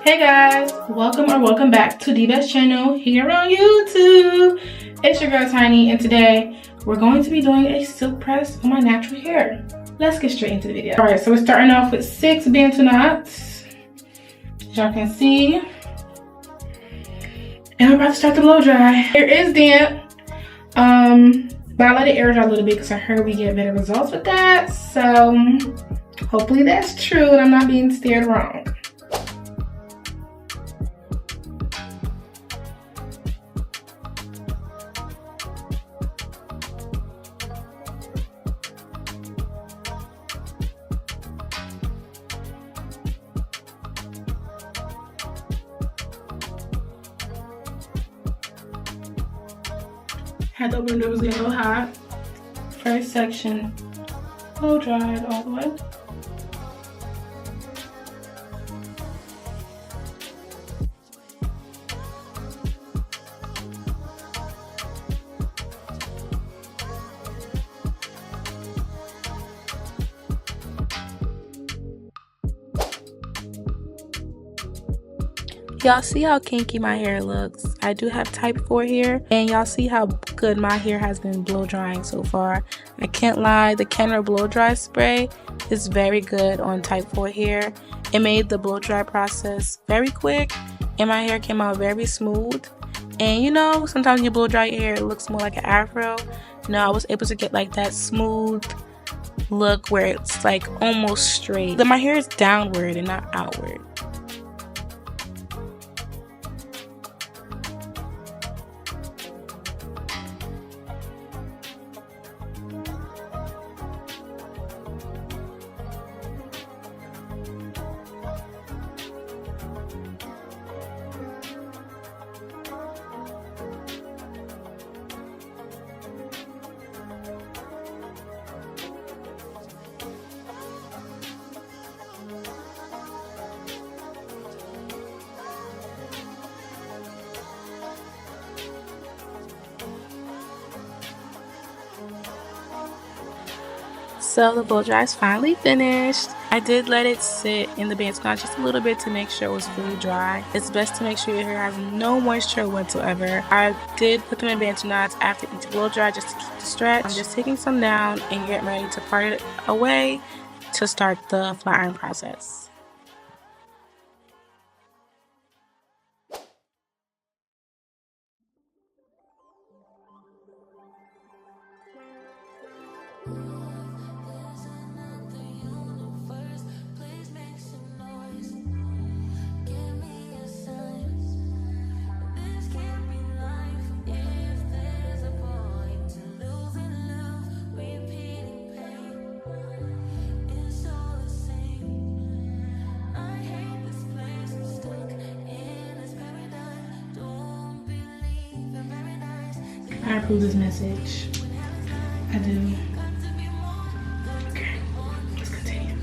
Hey guys, welcome back to Dee Besties channel here on YouTube. It's your girl Tiny, and today we're going to be doing a silk press on my natural hair. Let's get straight into the video. All right, so we're starting off with 6 bantu knots, as y'all can see, and we're about to start the blow dry. Hair is damp, but I let it air dry a little bit because I heard we get better results with that. So hopefully that's true and I'm not being steered wrong. Had the windows get a little hot. First section blow dried all the way. Y'all see how kinky my hair looks? I do have type 4 hair, and y'all see how good my hair has been blow drying so far. I can't lie, the Kenra blow dry spray is very good on type 4 hair. It made the blow dry process very quick, and my hair came out very smooth. And you know, sometimes you blow dry your hair, it looks more like an afro. You know, I was able to get like that smooth look where it's like almost straight. But my hair is downward and not outward. So the blow dry is finally finished. I did let it sit in the bantu knot just a little bit to make sure it was fully dry. It's best to make sure your hair has no moisture whatsoever. I did put them in bantu knots after each blow dry just to keep the stretch. I'm just taking some down and getting ready to part it away to start the flat iron process. I approve this message. I do. Okay, let's continue.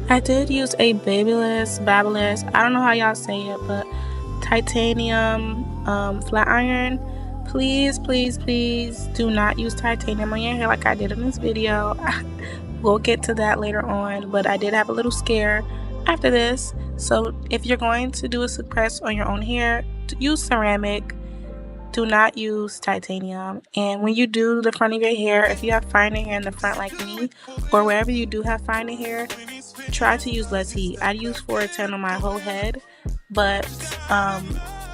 I did use a babyless, I don't know how y'all say it, but titanium flat iron. Please, please, please do not use titanium on your hair like I did in this video. We'll get to that later on, but I did have a little scare after this. So if you're going to do a silk press on your own hair, use ceramic. Do not use titanium. And when you do the front of your hair, if you have finer hair in the front like me, or wherever you do have finer hair, try to use less heat. I use 410 on my whole head, but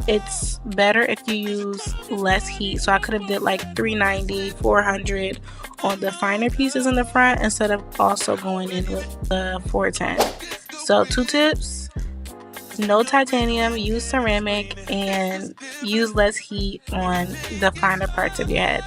it's better if you use less heat. So I could have did like 390, 400 on the finer pieces in the front instead of also going in with the 410. So 2 tips: no titanium, use ceramic, and use less heat on the finer parts of your head.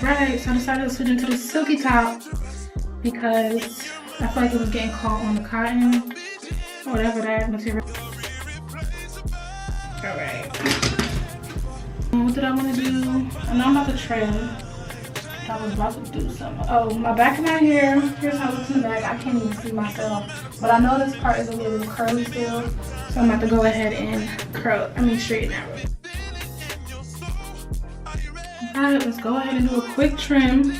Alright, so I decided to switch into the silky top because I feel like it was getting caught on the cotton or whatever that material. Alright. What did I want to do? I know I'm about to trim. I was about to do something. Oh, my back of my hair. Here's how it looks in the back. I can't even see myself. But I know this part is a little curly still. So I'm about to go ahead and straighten that real. Alright, let's go ahead and do a quick trim.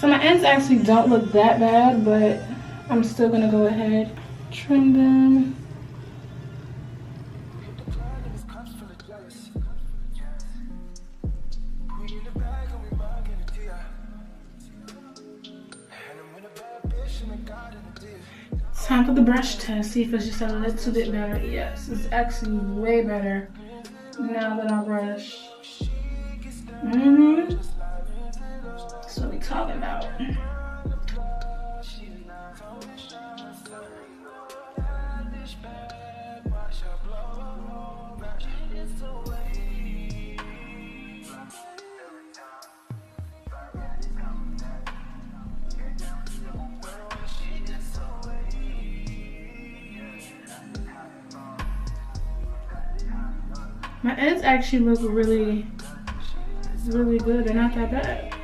So my ends actually don't look that bad, but I'm still gonna go ahead, trim them. Time for the brush test, see if it's just a little bit better. Yes, it's actually way better now that I brush. That's what we talking about. My ends actually look really good. They're not that bad.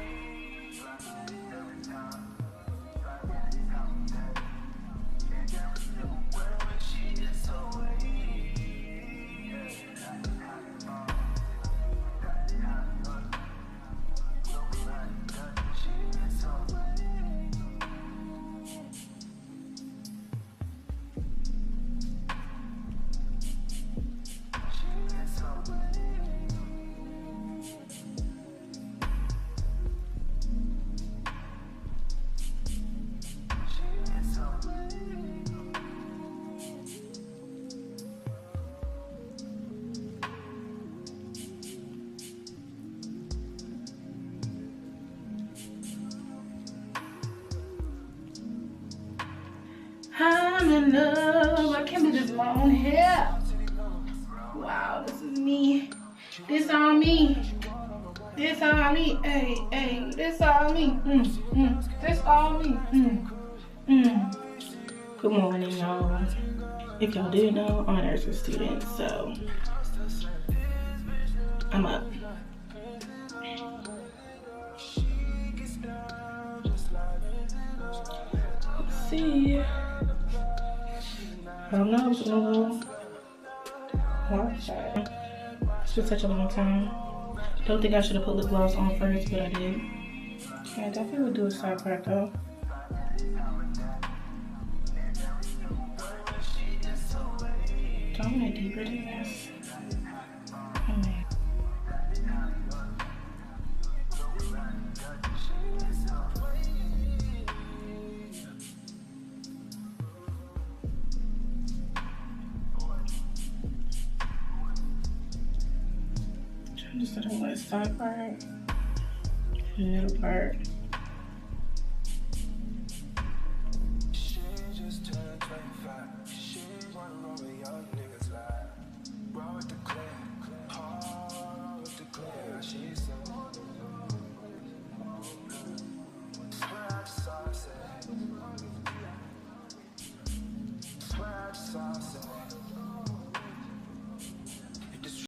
I'm in love. I can't believe this is my own hair. Wow, this is me. This on me. This all me, hey, hey, this all me, this all me, Good morning, y'all. If y'all didn't know, I'm a nursing student, so I'm up. Let's see. I don't know, it's been a little while. It's been such a long time. Don't think I should have put lip gloss on first, but I did. Yeah, I definitely would do a side part though. Do I want it deeper than this? Just a little side part, middle part.